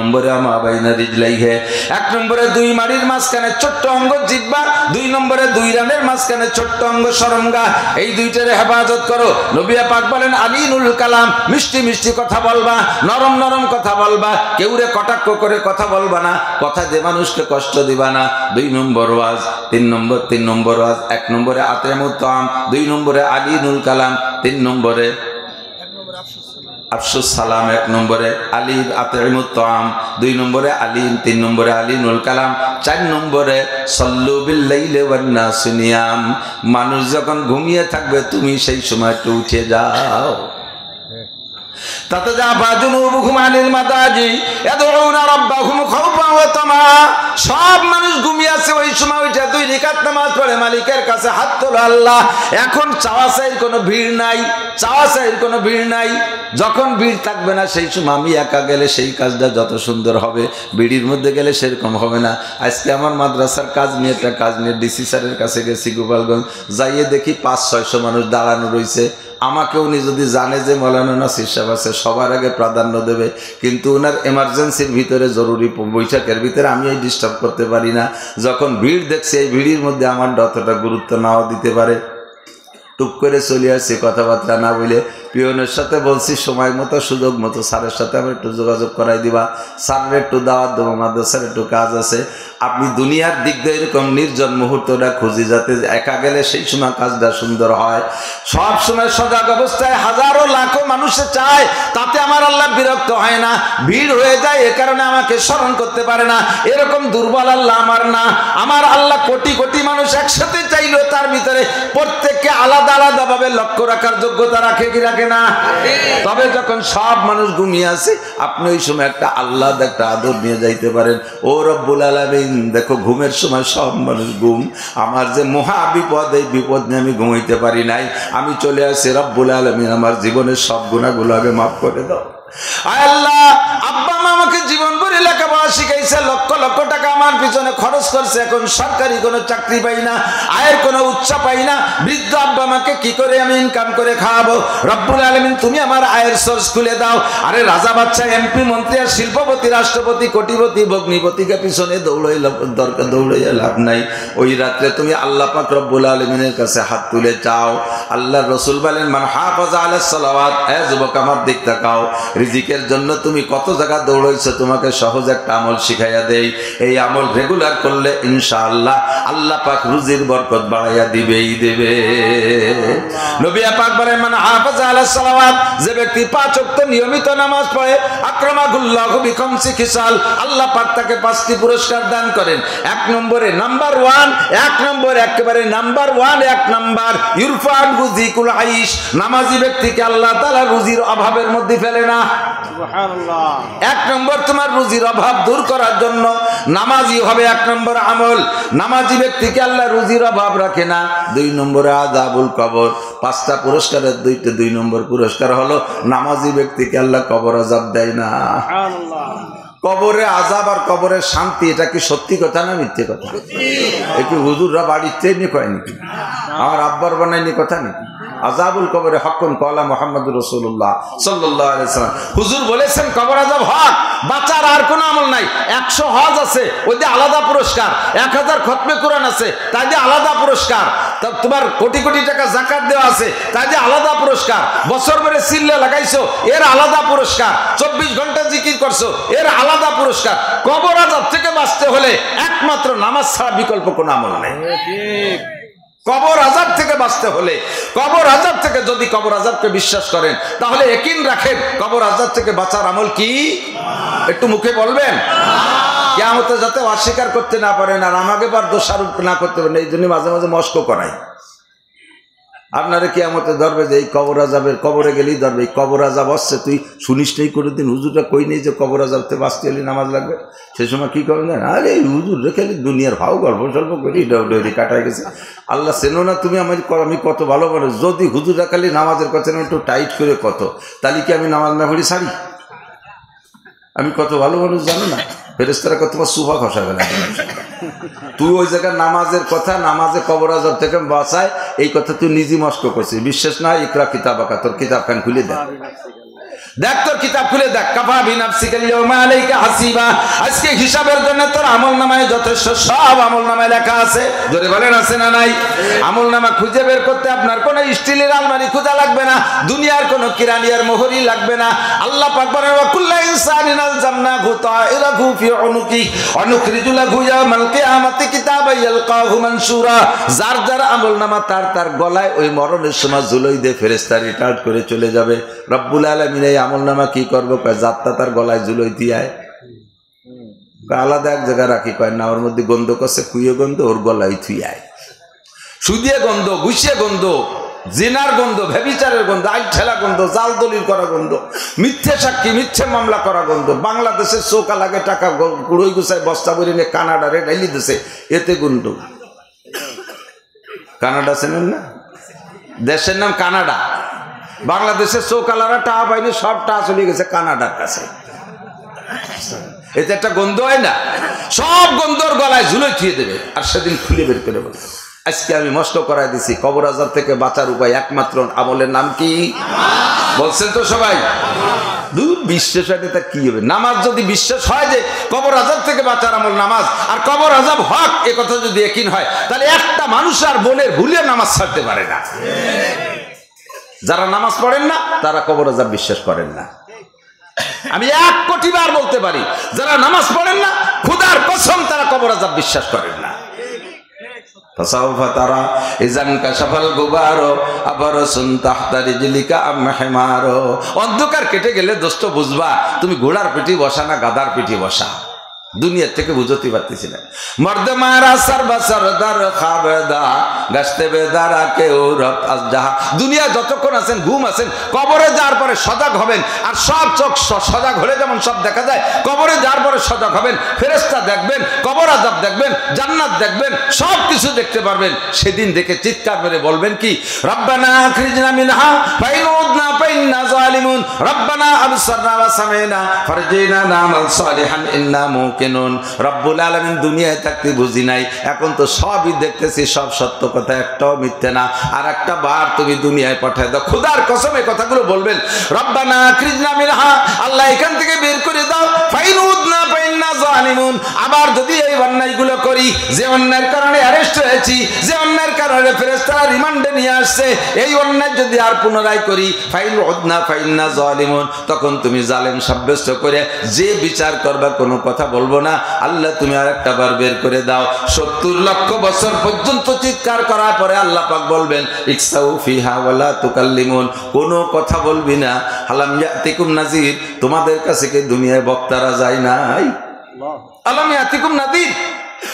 নম্বরে আমা বাইনা রিজলাইহি, 1 নম্বরে 2 মাড়ির মাঝখানে ছোট্ট অঙ্গ জিহ্বা, 2 নম্বরে 2 রানের মাঝখানে ছোট্ট অঙ্গ শরমগা, এই দুইটারে হেফাজত করো। নবী পাক বলেন আলীনুল কালাম, মিষ্টি মিষ্টি কথা বলবা, নরম নরম কথা বলবা, কেউরে কটাক্ষ করে কথা বলবা না, কথা যে মানুষকে কষ্ট দিবা না। 2 নম্বর ওয়াজ, 3 নম্বর ওয়াজ, 1 নম্বরে আতিমুত তাম, 2 নম্বরে আলীনুল কালাম, 3 নম্বরে আফসুস সালাম, 1 নম্বরে আলী আতিমুত তাম, 2 নম্বরে আলীম, 3 নম্বরে আলীনুল কালাম, 4 নম্বরে সল্লু বিল লাইলি ওয়ান নাস নিয়াম। মানুষ যখন ঘুমিয়ে থাকবে তুমি সেই সময় একটু উঠে যাও। তাতাজাফা জুনুবুহুম আনিল মাদাজি ইয়াদউনা রাব্বাহুম খাওফান ওয়া তামা। সব মানুষ ঘুমিয়ে আছে, ওই সময় উঠে 2 রাকাত নামাজ পড়ে মালিকের কাছে হাত তোলো আল্লাহ। এখন চাওয়া চাইর কোনো ভিড় নাই, চাওয়া চাইর কোনো ভিড় নাই। যখন ভিড় থাকবে না সেই সময় আমি একা গেলে সেই কাজটা যত সুন্দর হবে, ভিড়ির মধ্যে গেলে সেরকম হবে না। আজকে আমার মাদ্রাসার কাজ নিয়ে একটা কাজ নিয়ে ডিসি স্যারের কাছে গেছি গোপালগঞ্জ, যাইয়ে দেখি 500-600 মানুষ দাঁড়ানো রয়েছে। আমাকে উনি যদি জানে যে মৌলানা নাসির সাহেব আছে সবার আগে প্রাধান্য দেবে, কিন্তু ওনার এমার্জেন্সির ভিতরে জরুরি বৈঠকের ভিতরে আমি এই ডিস্টার্ব করতে পারি না। যখন ভিড় দেখছি এই ভিড়ির মধ্যে আমার অতটা গুরুত্ব নাও দিতে পারে, টুক করে চলে আসছি কথাবার্তা না বলে। পিয়নের সাথে বলছি সময় মতো সুযোগ মতো স্যারের সাথে আমার একটু যোগাযোগ করাই দিবা, স্যারের একটু দাওয়াত দেবো, মাদ্রাসার একটু কাজ আছে। আপনি দুনিয়ার দিক দিয়ে এরকম নির্জন মুহূর্তটা খুঁজি, যাতে একা গেলে সেই সময় কাজটা সুন্দর হয়। সব সময় সজাগ অবস্থায় হাজারো লাখো মানুষে চায়, তাতে আমার আল্লাহ বিরক্ত হয় না। ভিড় হয়ে যায় এ কারণে আমাকে স্মরণ করতে পারে না, এরকম দুর্বল আল্লাহ আমার না। আমার আল্লাহ কোটি কোটি মানুষ একসাথে চাইলেও তার ভিতরে প্রত্যেককে আলাদা আলাদা ভাবে লক্ষ্য রাখার যোগ্যতা রাখে কি রাখে না? তবে যখন সব মানুষ ঘুমিয়ে আছে আপনি ওই সময় একটা আল্লাহ একটা আদর নিয়ে যাইতে পারেন। ও রব্বুল আলামিন, দেখো ঘুমের সময় সব মানুষ ঘুম, আমার যে মহা বিপদ, এই বিপদ নিয়ে আমি ঘুমাইতে পারি নাই, আমি চলে আসি রব্বুল আলামিন আমার জীবনের সব গুনাহগুলো আগে মাফ করে দাও। আয় আল্লাহ, আব্বা মা আমাকে জীবন ভরে লেখাপড়া শিখাইছে, লক্ষ লক্ষ টাকা আমার পিছনে খরচ করছে, এখন সরকারি কোনো চাকরি পাই না, আয়ের কোনো উৎস পাই না, বৃদ্ধ আব্বা আমাকে কি করে আমি ইনকাম করে খাওয়াবো? রব্বুল আলামিন তুমি আমার আয়ের সোর্স খুলে দাও। আরে রাজা বাচ্চা, এমপি মন্ত্রী আর শিল্পপতি রাষ্ট্রপতি কোটিপতি ভগ্নিপতিকে পিছনে দৌড়াইয়া লাভ নাই। ওই রাত্রে তুমি আল্লাহ পাক রব্বুল আলামিনের কাছে হাত তুলে চাও। আল্লাহর রাসূল বলেন মান হাফাজা আলাস সালাওয়াত, এ যুবক আমার দিক তাকাও, রিজিকের জন্য তুমি কত জায়গা দৌড়াইছো, তোমাকে সহজ একটা আমল শিখাইয়া দেই। এই আমল রেগুলার করলে ইনশাআল্লাহ আল্লাহ পাক রুজির বরকত বাড়াইয়া দিবেই দেবে। নবী পাক বলেন মান হাফাজা আলাস সালাওয়াত, যে ব্যক্তি 5 ওয়াক্ত নিয়মিত নামাজ পড়ে, আকরামাহুল্লাহু বিখামসি খিসাল, আল্লাহ পাক তাকে 5টি পুরস্কার দান করেন। 1 নম্বরে নাম্বার 1, 1 নম্বর একেবারে নাম্বার 1, 1 নাম্বার ইরফান রুজিকুল আইশ, নামাজি ব্যক্তিকে আল্লাহ তাআলা রুজির অভাবের মধ্যে ফেলে না। সুবহানাল্লাহ। 1 নম্বর তোমার রুজির অভাব দূর করার জন্য নামাজি হবে 1 নম্বর আমল। নামাজি ব্যক্তিকে আল্লাহ রুজির অভাব রাখে না। 2 নম্বরে আযাবুল কবর, 5টা পুরস্কারের 2 নম্বর পুরস্কার হলো নামাজি ব্যক্তিকে আল্লাহ কবর আযাব দেয় না। সুবহানাল্লাহ। কবরে আযাব আর কবরের শান্তি, এটা কি সত্যি কথা না মিথ্যে কথা? একটু হুজুররা বাড়িতে নিয়ে কয় নাকি, আমার আব্বার বানায়নি কথা নাকি? আযাবুল কবরে হকুন কলা মুহাম্মদুর রাসূলুল্লাহ সাল্লাল্লাহু আলাইহি ওয়াসাল্লাম, হুজুর বলেছেন কবর আযাব হক, বাঁচার আর কোনো আমল নাই। 100 হজ আছে, ওই যে আলাদা পুরস্কার, 1000 খতমে কোরআন আছে, তাই যে আলাদা পুরস্কার, তোমার কোটি কোটি টাকা যাকাত দেওয়া আছে, তাই যে আলাদা পুরস্কার, বছর ভরে সিল্লা লাগাইছো, এর আলাদা পুরস্কার, 24 ঘন্টা জিকির করছো, এর আলাদা পুরস্কার। কবর আযাব থেকে বাঁচতে হলে একমাত্র নামাজ ছাড়া বিকল্প কোনো আমল নেই। ঠিক। কবর আযাব থেকে বাঁচতে হলে, কবর আযাব থেকে, যদি কবর আযাবকে বিশ্বাস করেন তাহলে ইয়াকিন রাখেন কবর আযাব থেকে বাঁচার আমল কি? একটু মুখে বলবেন। কিয়ামতে যাতে অস্বীকার করতে না পারেন আর আমাকে বার দোষারোপ না করতে পারেন, এই জন্য মাঝে মাঝে মস্ক করাই। আপনারা কিয়ামতে ধরবে যে এই কবর আযাবের, কবরে গেলেই ধরবে এই কবর আযাব আসছে, তুই শুনিস নেই কোনোদিন, হুজুরটা কই নেই যে কবর আযাব থেকে বাঁচতে হলে নামাজ লাগবে। সেই সময় কী করবেন জানেন? আরে হুজুর রেখে দুনিয়ার ভাও গল্প সল্প করি ডৌডৌরি কাটাই গেছে। আল্লাহ চেনো না তুমি আমি কত ভালো বলো। যদি হুজুর রাখালি নামাজের কথা একটু টাইট করে কত, তাহলে কি আমি নামাজ না পড়ি ছাড়ি? আমি কত ভালো মানুষ জানো না, ফেরেশতারা কত তোমার সুফা খসা গেল। তুই ওই জায়গায় নামাজের কথা, নামাজে কবর আযাব থেকে বাঁচায়, এই কথা তুই নিজে মস্ক করছিস। বিশ্বাস না, ইকরা কিতাবাকা, তোর কিতাব খান খুলে দেয়। দেখ তোর কিতাব খুলে দেখ, কাফা বিনাফসিকা আল-ইয়াওমা আলাইকা হাসিবা। আজকে হিসাবের জন্য তোর আমলনামায় যথেষ্ট সব আমলনামায় লেখা আছে। জোরে বলেন আছে না নাই? আমলনামা খুঁজে বের করতে আপনার কোনো স্টিলের আলমারি খোঁজা লাগবে না, দুনিয়ার কোনো কিরানিয়ার মোহরি লাগবে না। আল্লাহ পাক বলেন ওয়া কুল্লু ইনসানিন আলজামনাহু তাইরাহু ফি উনুকি ওয়া নুখরিজু লাহু ইয়াওমাল কিয়ামাতি কিতাবান ইয়ালকাহু মানশুরা। যার যার আমলনামা তার গলায় ওই মরণের সময় জুলই দিয়ে ফেরেশতা রিটার্ন করে চলে যাবে। রব্বুল আলামিন এই আমলনামা কি করবো? কয় যাত্রা তার গলায় জুলই দিয়ায় আলাদা এক জায়গায় রাখি, কয় না ওর মধ্যে গন্ধ করছে, কুইয়ে গন্ধ, ওর গলায় থুইয়ায় সুদিয়ে গন্ধ, গুছিয়ে গন্ধ, জিনার গন্ধ, ভেবিচারের গন্ধ, আই ঠেলা গন্ধ, জাল দলিল করা গন্ধ, মিথ্যে সাক্ষী, মিথ্যে মামলা করা গন্ধ। বাংলাদেশের চৌকা লাগে টাকা কুড়োই গুছায় বস্তা বলে নিয়ে কানাডারে ঢাইলি দিছে, এতে গন্ধ। কানাডা চেনেন না? দেশের নাম কানাডা। বাংলাদেশের চৌকালারা টাকা পাইনি, সব টাকা চলে গেছে কানাডার কাছে। এতে একটা গন্ধ হয় না? সব গন্ধর গলায় ঝুলে থুয়ে দেবে, আর সেদিন খুলে বের করে বলবে। আজকে আমি মস্ত করাই দিছি, কবর আযাব থেকে বাঁচার উপায় একমাত্র আমলের নাম কি বলছেন তো সবাই? দূর বিশ্বাস হয় তা কি হবে? নামাজ যদি বিশ্বাস হয় যে কবর আযাব থেকে বাঁচার আমল নামাজ, আর কবর আযাব হক, এ কথা যদি ইয়াকিন হয়, তাহলে একটা মানুষ আর বোনের ভুলে নামাজ ছাড়তে পারে না। যারা নামাজ পড়েন না তারা কবর আযাব বিশ্বাস করেন না। আমি 1 কোটি বার বলতে পারি, যারা নামাজ পড়েন না খোদার কসম তারা কবর আযাব বিশ্বাস করেন না। ফাসাউফা তারা ইযান কাশাফাল গুবারো আবারসুন তাহতা রিজলিকা আম হিমারো। অন্ধকার কেটে গেলে দোস্ত বুঝবা তুমি ঘোড়ার পিঠে বসা না গাধার পিঠে বসা। দুনিয়া থেকে বুঝতে পারতেছি না। মর্দে মারা সরদার খাবেদা গাছতে বেদারা কেউ রব আজহা। দুনিয়া যতক্ষণ আছেন ঘুম আছেন, কবরে যাওয়ার পরে সজাগ হবেন। আর সব চোখ সজাগ হলে যেমন সব দেখা যায়, কবরে যাওয়ার পরে সজাগ হবেন। ফেরেশতা দেখবেন, কবর আযাব দেখবেন, জান্নাত দেখবেন, সব কিছু দেখতে পারবেন। সেদিন দেখে চিৎকার করে বলবেন কি? রব্বানা আখরিজনা মিনহা ফাইন উদনা ফাইন্না যালিমুন রব্বানা আবসারনা ওয়া সামি'না ফারজিনা না'মাল সালিহান ইন্না মুকিনুন। রব্বুল আলামিন দুনিয়ায় থাকতে বুঝি নাই, এখন তো সবই দেখতেছি, সব সত্য কথা, একটাও মিথ্যে না। আর একটা বার তুমি দুনিয়ায় পাঠায় দাও। খোদার কসম এই কথাগুলো বলবেন। রব্বানা আখরিজনা মিনহা, আল্লাহ এখান থেকে বের করে দাও। ফাইন উদনা ফাইন্না যালিমুন, আবার যদি এই অন্যায়গুলো করি, যে অন্যায়ের কারণে অ্যারেস্ট হয়েছি, যে অন্যায়ের কারণে ফেরেশতারা রিমান্ডে নিয়ে আসছে, এই অন্যায় যদি আর পুনরায় করি, ফাইন উদনা ফাইন্না যালিমুন, তখন তুমি জালেম সাব্যস্ত করে যে বিচার করবা কোনো কথা বলবো না। আল্লাহ তুমি আর একটা বার বের করে দাও। 70 লক্ষ বছর পর্যন্ত চিৎকার করার পরে আল্লাহ পাক বলবেন ইকসাউ ফিহা ওয়ালা তুকাল্লিমুন, কোনো কথা বলবি না। আলাম ইয়াতিকুম নাযির, তোমাদের কাছে কি দুনিয়ায় বক্তারা যায় নাই? আলাম ইয়াতিকুম নাযির,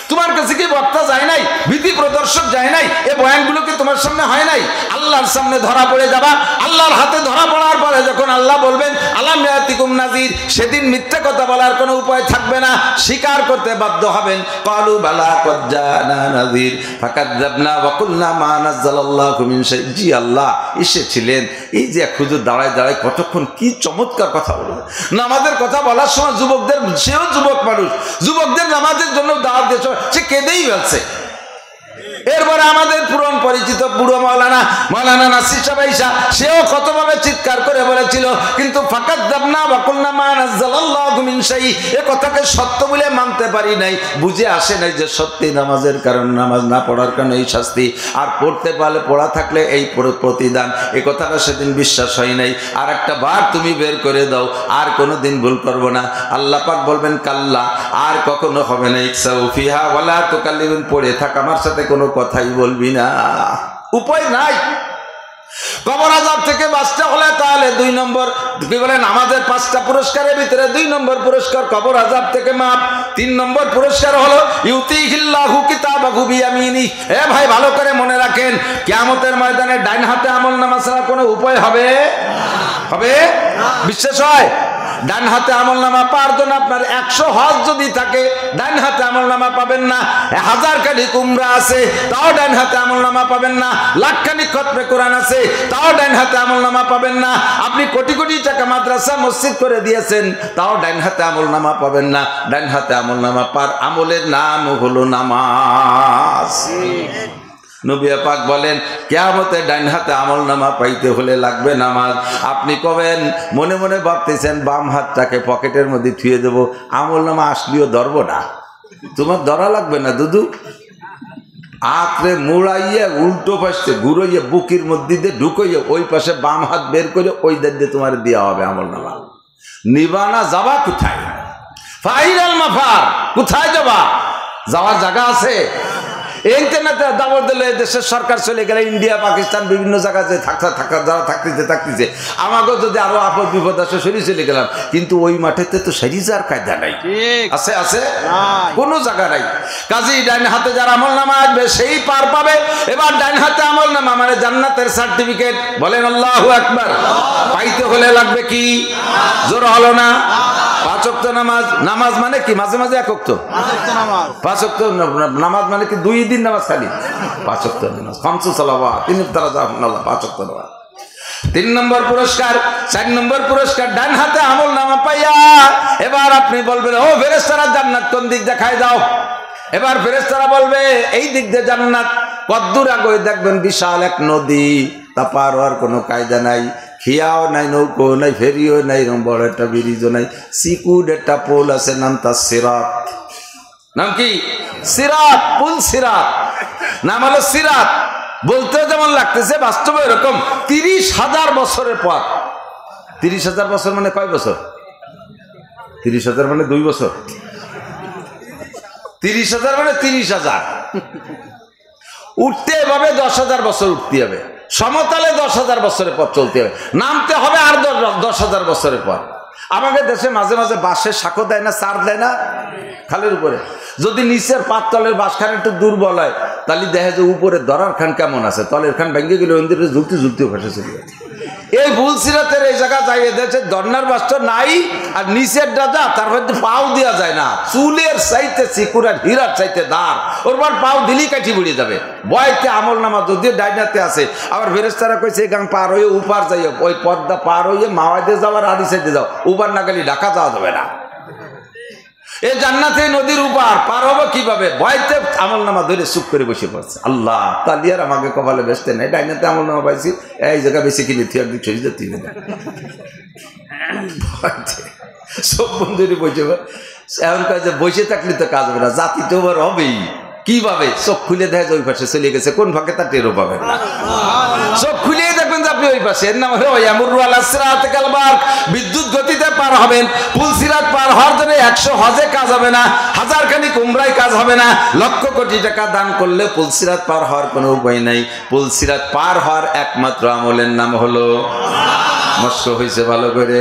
তোমার কাছে কি বক্তা যায় নাই? ভীতি প্রদর্শক যায় নাই? এই বয়ানগুলো কি তোমার সামনে হয় নাই? আল্লাহর সামনে ধরা পড়ে যাবা। আল্লাহর হাতে ধরা পড়ার পরে যখন আল্লাহ বলবেন আলাম ইয়াতিকুম নাযির, সেদিন মিথ্যা কথা বলার কোনো উপায় থাকবে না, স্বীকার করতে বাধ্য হবেন। ক্বালু বালা ক্বাদ জানা নাযির ফাকাযযাবনা ওয়া কুলনা মা নাযালাল্লাহু মিন শাই। জি আল্লাহ এসেছিলেন। এই যে এক হুজুর দাঁড়ায় দাঁড়ায় কতক্ষণ কি চমৎকার কথা বলবে। নামাজের কথা বলার সময় যুবকদের, সেও যুবক মানুষ, যুবকদের নামাজের জন্য দাওয়াত দিয়েছে, সে কেঁদেই ফেলছে। এরপরে আমাদের পুরন পরিচিত বুড়ো মাওলানা নাসির সাহেব, সেও কতভাবে চিৎকার করে বলেছিল, কিন্তু ফাকাযযাবনা ওয়া কুলনা মা নাযালাল্লাহু মিন শাই, এই কথাকে সত্য বলে মানতে পারি নাই, বুঝে আসে নাই যে সত্যি নামাজের কারণ, নামাজ না পড়ার কারণে এই শাস্তি, আর পড়তে পারলে, পড়া থাকলে এই প্রতিদান, এই কথাটা সেদিন বিশ্বাস হয় নাই। আর একটা বার তুমি বের করে দাও, আর কোনোদিন ভুল করব না। আল্লাহ পাক বলবেন কাল্লা, আর কখনো হবে না। ইকসাউ ফিহা ওয়ালা তুকাল্লিমুন, পড়ে থাক, আমার সাথে কোনো কথাই বলবি না। উপায় নাই। কবর আযাব থেকে বাঁচতে হলে তাহলে 2 নম্বর কি বলেন, আমাদের 5টা পুরস্কারের ভিতরে 2 নম্বর পুরস্কার কবর আযাব থেকে মাপ। 3 নম্বর পুরস্কার হলো ইউতিহিল্লাহু কিতাবাহু বিয়ামিনি। এ ভাই ভালো করে মনে রাখেন, কিয়ামতের ময়দানে ডাইন হাতে আমলনামা ছাড়া কোনো উপায় হবে হবে বিশ্বাস হয়? ডান হাতে আমলনামা পাওয়ার জন্য আপনার 100 হজ যদি থাকে, ডান হাতে আমলনামা পাবেন না। 1000 খানি উমরা আছে, তাও ডান হাতে আমলনামা পাবেন না। লাখ খানি খতমে কোরআন আছে, তাও ডান হাতে আমলনামা পাবেন না। আপনি কোটি কোটি টাকা মাদ্রাসা মসজিদ করে দিয়েছেন, তাও ডান হাতে আমলনামা পাবেন না। ডান হাতে আমলনামা পার আমলের নাম হলো নামাজ। নবী পাক বলেন কিয়ামতে ডাইন হাতে আমলনামা পাইতে হলে লাগবে নামাজ। আপনি কবেন মনে মনে ভাবতেছেন বাম হাতটাকে পকেটের মধ্যে থুয়ে দেবো, আমলনামা আসলেও ধরব না। তোমার ধরা লাগবে না দুদু, আঁকড়ে মুড়াইয়া উল্টো পাশে ঘুরাইয়া বুকের মধ্যে দিয়ে ঢুকাইয়া ওই পাশে বাম হাত বের করে ওই দিয়ে তোমার দেওয়া হবে আমলনামা। নিবানা যাবা কোথায়? ফাইনাল মাফার, কোথায় যাবা? যাওয়ার জায়গা আছে? ইন্টারনেটে দাবর দিলে দেশের সরকার চলে গেলে ইন্ডিয়া পাকিস্তান বিভিন্ন জায়গায় যে যারা থাকতেছে আমাকেও যদি আরো আপদ বিপদ আসে সরিয়ে চলে গেলাম, কিন্তু ওই মাঠেতে তো সারিজার কায়দা নাই, আছে আছে কোনো জায়গা নাই। কাজী ডাইন হাতে যার আমলনামা আসবে সেই পার পাবে। এবার ডাইন হাতে আমলনামা মানে জান্নাতের সার্টিফিকেট। বলেন আল্লাহু আকবার। পাইতে হলে লাগবে কি? জোর হলো না? 5 ওয়াক্ত নামাজ। নামাজ মানে কি? মাঝে মাঝে 1 ওয়াক্ত, 5 ওয়াক্ত নামাজ মানে কি? 2 দিন নামাজ খালি 5 ওয়াক্ত নামাজ, 5 সালাওয়াত, 3 ওয়াক্ত নামাজ। 3 নম্বর পুরস্কার। 4 নম্বর পুরস্কার ডান হাতে আমলনামা পাইয়া এবার আপনি বলবেন ও ফেরেশতারা জান্নাত কোন দিক দেখায় দাও। এবার ফেরেশতারা বলবে এই দিক দিয়ে জান্নাত। কদ্দূর আগে দেখবেন বিশাল এক নদী, তা পার হওয়ার কোনো কায়দা নাই, খিয়াও নাই, নৌকো নাই, ফেরিও নাই, এরকম বড় একটা ব্রিজও নাই। সিকুড একটা পোল আছে, নাম তার সিরাত। নাম কি? সিরাত, পুল সিরাত, নাম হলো সিরাত। বলতে যেমন লাগতেছে বাস্তবে এরকম। 30,000 বছরের পর। 30,000 বছর মানে কয় বছর? 30,000 মানে 2 বছর। 30,000 মানে 30,000। উঠতে এভাবে 10,000 বছর উঠতে হবে। সমতলে 10,000 বছরের পর চলতে হবে। নামতে হবে আর 10,000 বছরের পর। আমাদের দেশে মাঝে মাঝে বাঁশের সাঁকো দেয় না, চার দেয় না খালের উপরে। যদি নিচের পাততলের বাঁশখান একটু দুর্বল হয় তাহলে দেখা যায় উপরে ধরার খান কেমন আছে, তলের খান ভেঙে গেলে ওদের ঝুলতে ঝুলতেও ফাঁসে চলে যাচ্ছে। এই বুলসিরাতের এই জায়গা যাই এদেশে দর্নার বাস্ত নাই, আর নিচের দাদা তার মধ্যে পাও দেওয়া যায় না। চুলের চাইতে চিকুরার হীরার চাইতে দাঁড়, ওর পর পাও দিলি কাঠি বুড়িয়ে যাবে। বয়তে আমলনামা যদিও ডাইনাতে আছে, আবার ফেরেশতারা কইছে গাং পার হয়ে উপার যাই, ওই পদ্মা পার হয়ে মাওয়াইদে যাওয়ার আদি সাইডে যাও, উপার না গেলে ঢাকা যাওয়া যাবে না। এই জান্নাতে নদীর উপার পার হবে কিভাবে? ভয়তে আমলনামা ধরে চুপ করে বসে পড়ছে। আল্লাহ তাহলে আর আমাকে কপালে বেচতে নেই, ডাইনাতে আমলনামা পাইছি, এই জায়গা বেশি কিনে তুই একদিন ছড়িয়ে তুই সব বন্ধুরই বসে এমন কাজ বসে থাকলে তো কাজ হবে না, জাতি তো আবার হবেই। কিভাবে? চোখ খুলে দেখা যায় ওই পাশে চলে গেছে, কোন ভাগে তার টেরও পাবেন না। চোখ খুলে দেখবেন যে আপনি ওই পাশে। এর নাম হলো বিদ্যুৎ গতিতে পার হবেন। পুলসিরাত পার হওয়ার জন্য 100 হজে কাজ হবে না, 1000 খানিক উমরায় কাজ হবে না, লক্ষ কোটি টাকা দান করলে পুলসিরাত পার হওয়ার কোনো উপায় নাই। পুলসিরাত পার হওয়ার একমাত্র আমলের নাম হলো মস্ক হয়েছে ভালো করে।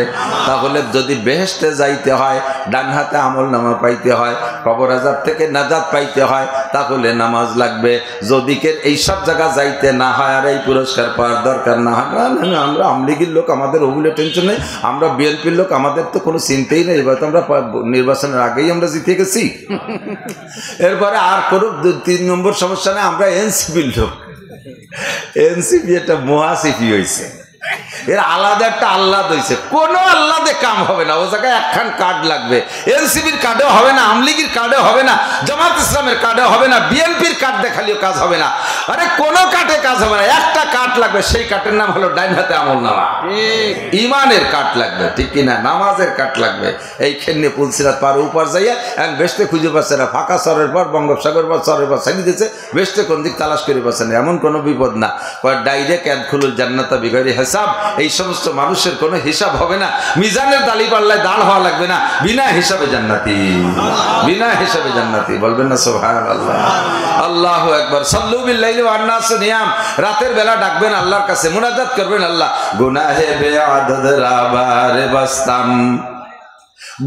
তাহলে যদি বেহেশতে যাইতে হয়, ডান হাতে আমলনামা পাইতে হয়, কবর আযাব থেকে নাজাত পাইতে হয়, তাহলে নামাজ লাগবে। যদি কে এই সব জায়গা যাইতে না হয় আর এই পুরস্কার পাওয়ার দরকার না হয়, আমরা আমলিগির লোক, আমাদের ওগুলো টেনশন নেই, আমরা বিএনপির লোক, আমাদের তো কোনো চিন্তাই নেই, এবার তো আমরা নির্বাচনের আগেই আমরা জিতে গেছি। এরপরে আর কোনো 3 নম্বর সমস্যা নেই, আমরা এনসিপির লোক। এনসিপি একটা মহাসিপি হয়েছে, এর আলাদা একটা আল্লাদ হয়েছে। কোনো আল্লাদে কাম হবে না, ও জায়গায় একখান কার্ড লাগবে। এনসিপির কার্ডেও হবে না, আমলিগির কার্ডেও হবে না, জামাত ইসলামের কার্ডেও হবে না, বিএনপির কার্ড দেখালেও কাজ হবে না। আরে কোনো কার্ডে কাজ হবে না, একটা কার্ড লাগবে, সেই কার্ডের নাম হলো ডাইন হাতে আমলনামা। ইমানের কার্ড লাগবে, ঠিক কিনা? নামাজের কার্ড লাগবে। এই খেলনে পুলসিরাত পার উপর যাইয়া এখন বেসতে খুঁজে পাচ্ছে না, ফাঁকা চরের পর বঙ্গোপসাগর পর চরের পর ছাড়িয়ে দিচ্ছে, বেসতে কোন দিক তালাশ করে পাচ্ছে না। এমন কোনো বিপদ না, ডাইরেক্ট ইয়াদখুলুল জান্নাতা বিগাইরি হিসাব। এই সমস্ত মানুষের কোনো হিসাব হবে না, মিজানের দালি পাল্লায় দাঁড় হওয়া লাগবে না, বিনা হিসাবে জান্নাতি, বিনা হিসাবে জান্নাতি। বলবেন না সুবহানাল্লাহ? আল্লাহু আকবার। সাল্লু বিল্লাইলি ওয়ান নাস নিয়াম। রাতের বেলা ডাকবেন আল্লাহর কাছে, মুনাজাত করবেন, আল্লাহ গুনাহে বেআদদ রাবার বাস্তাম,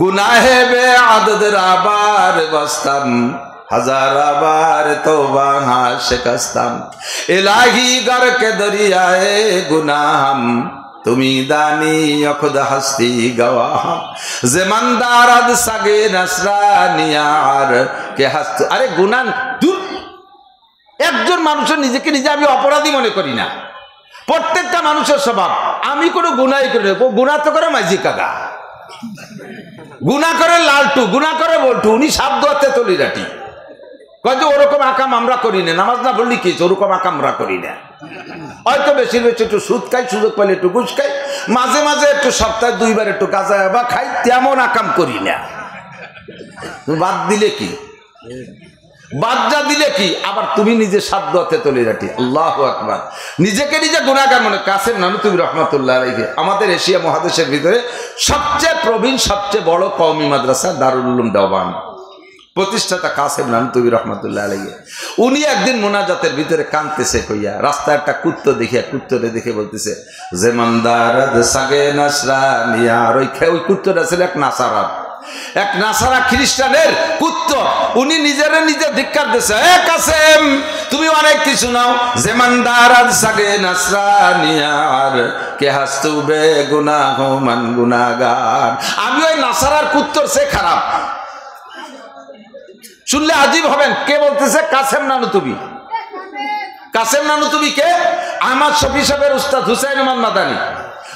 গুনাহে বেআদদ রাবার বাস্তাম, হাজারাবার তওবা শিকস্তাম, ইলাহি গর কে দরিয়ায়ে গুনাহম, তুমি দানি অখুদ হস্তি গওয়াহম, জমানদারাদ সাগে নসরানিয়ার কে হস্ত। আরে গুনাহ দূর, একজন মানুষের নিজেকে নিজে আমি অপরাধী মনে করি না। প্রত্যেকটা মানুষের স্বভাব, আমি কোনো গুনাহই করি না। গুনাহ তো করে মাঝি কাকা, গুনাহ করে লালটু, গুনাহ করে বল্টু, উনি সাপ দোয়াতে তলি রাটি। কয় যে ওরকম আকাম আমরা করি না, নামাজ না বললি কি ওরকম আকাম আমরা করি না। হয়তো বেশি বেশি একটু সুদ খাই, সুযোগ পাইলে একটু ঘুষ খাই, মাঝে মাঝে একটু সপ্তাহে 2 বার একটু গাঁজা বা খাই, তেমন আকাম করি না। বাদ দিলে কি, বাদ যা দিলে কি, আবার তুমি নিজে সাধ্য হাতে তুলে রাখি। আল্লাহু আকবার। নিজেকে নিজে গুনাহগার মনে। কাসেম নানুতুবি রহমাতুল্লাহ আলাইহি আমাদের এশিয়া মহাদেশের ভিতরে সবচেয়ে প্রবীণ, সবচেয়ে বড় কওমি মাদ্রাসা দারুল উলুম দেওবান প্রতিষ্ঠাতা কাসেম নানুতুবি রহমাতুল্লাহ আলাইহি। উনি একদিন মোনাজাতের ভিতরে কাঁদতেছে কইয়া, রাস্তায় একটা কুত্তো দেখে, কুত্তরে দেখে বলতেছে জেমানদার সাগে নাসরানিয়া। ওই কুত্তটা ছিল এক নাসারা খ্রিস্টানের কুত্তো। উনি নিজেরে নিজে ধিক্কার দিচ্ছে, এ কাসেম তুমি অনেক কিছু নাও, জেমানদার সাগে নাসরানিয়ার কে হাসতুবে গুনাহ মান গুনাহগার। আমি ওই নাসারার কুত্তর সে খারাপ। শুনলে আজীব হবেন। কে বলতেছে? কাসেম নানুতুবি। কাসেম নানুতুবি কে? আহমদ শফি সাহেবের উস্তাদ হুসাইন আহমদ মাদানী।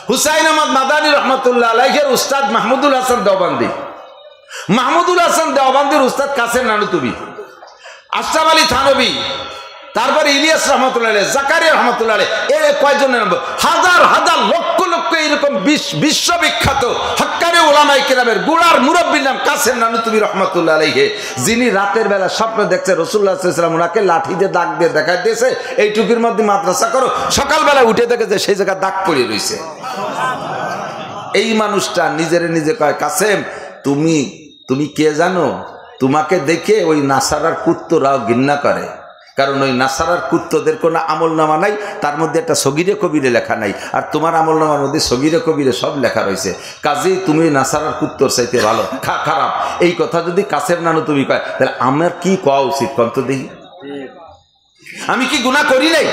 হুসাইন আহমদ মাদানী রহমতুল্লাহ আলাইহির উস্তাদ মাহমুদুল হাসান দেওবন্দি। মাহমুদুল হাসান দেওবন্দির উস্তাদ কাসেম নানুতুবি। আশরাফ আলী থানভী, তারপরে ইলিয়াস রহমতুল্লাহ আলাইহি, জাকারিয়া রহমতুল্লাহ আলাইহি, এর কয়জনের নাম? হাজার হাজার লক্ষ লক্ষ এরকম বিশ্ববিখ্যাত হক্কানি উলামায়ে কেরামের গুড়ার মুরব্বির নাম কাসেম নানুতুবি রহমতুল্লাহ আলাইহি। যিনি রাতের বেলা স্বপ্ন দেখছে রাসূলুল্লাহ সাল্লাল্লাহু আলাইহি ওয়াসাল্লাম ওনাকে লাঠি দিয়ে দাগ দিয়ে দেখাই দিয়েছে, এইটুকুর মধ্যে মাদ্রাসা করো। সকালবেলা উঠে দেখে যে সেই জায়গায় দাগ পড়ে রয়েছে। এই মানুষটা নিজেরে নিজে কয়, কাসেম তুমি কে জানো? তোমাকে দেখে ওই নাসারার কুত্তরাও ঘৃণা করে, কারণ ওই নাসারার কুত্তদের কোনো আমল নামা নাই, তার মধ্যে একটা সগীরে কবিরে লেখা নাই, আর তোমার আমল নামার মধ্যে সগীরে কবিরে সব লেখা রয়েছে। কাজেই তুমি নাসারার কুত্তর চাইতে ভালো, খারাপ। এই কথা যদি কাসেম নানুতুবি কয়, তাহলে আমার কি কওয়া উচিত কন্ত দেখি? আমি কি গুনাহ করি নাই?